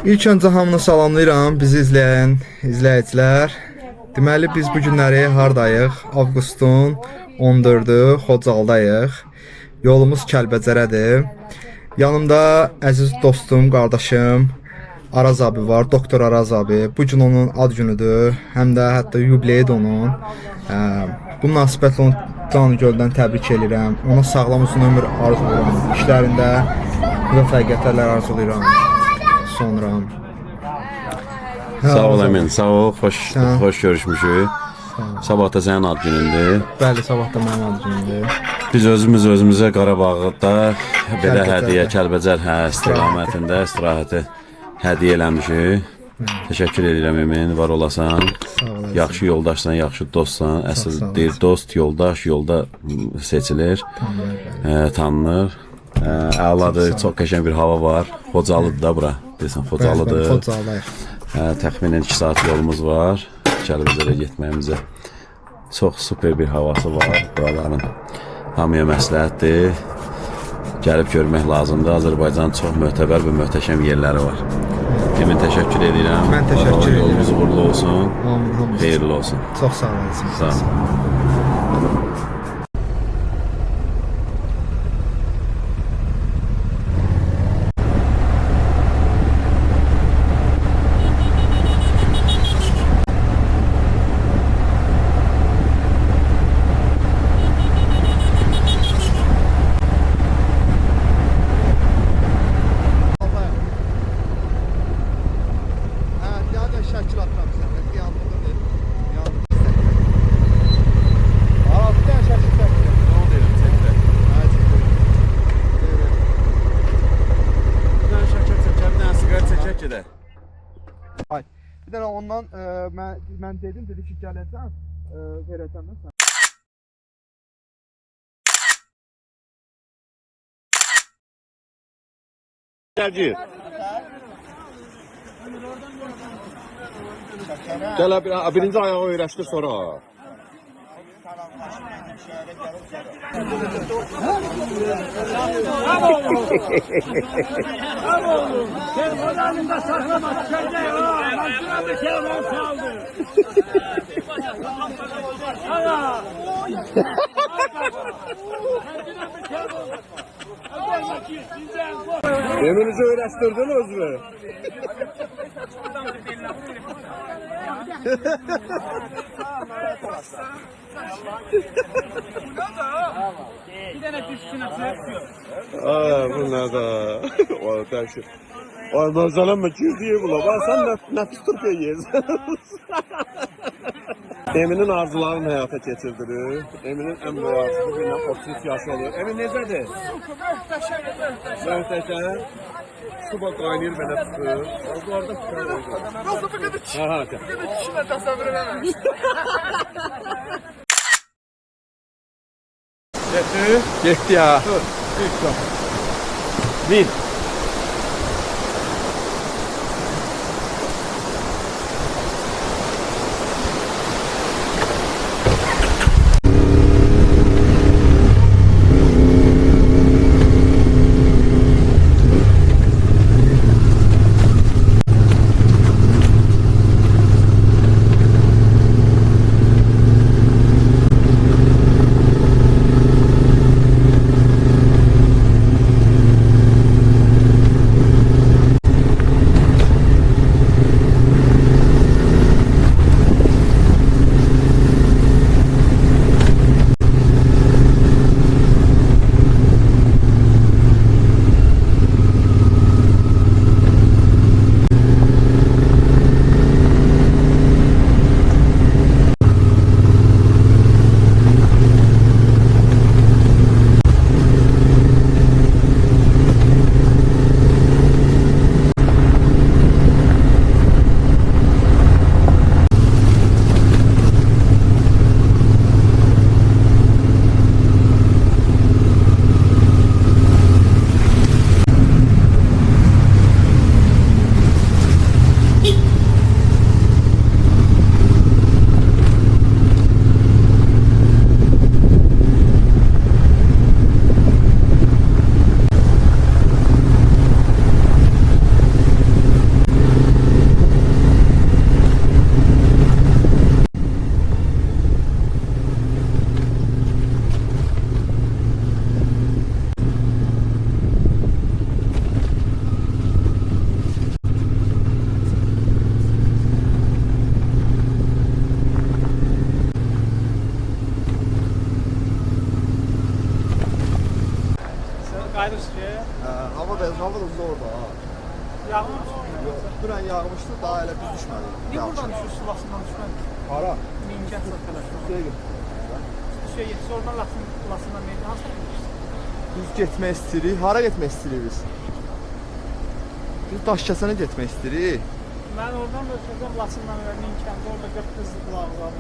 İlk öncə hamını salamlayıram, bizi izləyən izləyicilər. Deməli, biz bu günləri hardayıq? Avqustun 14-ü Xocaldayıq. Yolumuz Kəlbəcərədir. Yanımda əziz dostum, qardaşım Araz abi var, Doktor Araz abi. Bu gün onun ad günüdür, həm də hətta yubileyidir onun. Bu münasibətlə onu canı göldən təbrik edirəm. Ona sağlam uzun ömür arzulayıram. İşlərində müvəffəqiyyətlər arzulayıram. Sonra. Sağ ol Emin, sağ ol. Xoş görüşmüşük. Sabah da sənin ad günündür. Bəli, sabah da mənim ad günümdür. Biz özümüzə Qarabağda belə hədiyyə Kəlbəcər istiqamətində istirahəti hədiyyə eləmişik. Təşəkkür edirəm Emin, var olasan. Yaxşı yoldaşsan, yaxşı dostsan. Əsl deyir dost, yoldaş yolda seçilir, tanınır. Əladır, çox qəşəng bir hava var. Xocalıdır da bura. Deyirsən, Xocalıdır. Xocaldayıq. Təxminən 2 saat yolumuz var. Kəlbəcərə getməyimizə. Çox super bir havası var buraların. Hamıya məsləhətdir. Gəlib görmək lazımdır. Azərbaycanın çox möhtəbər və möhtəşəm yerləri var. Emin təşəkkür edirəm. Mən təşəkkür edirəm. Yolumuz uğurlu olsun. Hamımız. Xeyirli olsun. Çox sağ olun. Sağ olun. Bir dənə ondan mən dedim, dedi ki, gələcəm, verəcəm də sən. Gel birinci ayağı öyrəşdir sonra. Sen odanında saklama, dışarıda ya. Mansura bir şey var kaldı. Ana. Eminizi öyrəşdirdiniz mi? Bir tane düşsün atıyor. Bunlar da. O dəhşət. Ay məzələnmə girdiyi bula. Bax sən nəfis turpiya yeyirsən. Eminin arzularını həyata keçirdirir. Eminin ən böyük arzusu bir 33 yaşı olur. Emin necədir? Möhtəşəm. Su bax qaynayır belə tutur. Orada tutar. Yoxsa bu qədər kişi. Bu qədər kişilə təsəvvür eləməmiş. Getdi ya. Min. Ayrı ki. Hava da zordur ha. Yağmur. Dünən yağmışdı, daha elə biz düşmədik. Niye buradan düşürsün Lasından düşmedi? Hara? Minkət satılır. Dəqiq. Şey yetişir oradan Lasından neydi? Hansı bilirsin? Biz getmək istəyirik. Hara getmək istəyirik biz? Biz Daşkəsənə getmək istəyirik. Ben oradan da çözüm Lasından ve Minkət'de orada 40 kızlı kulağımız var.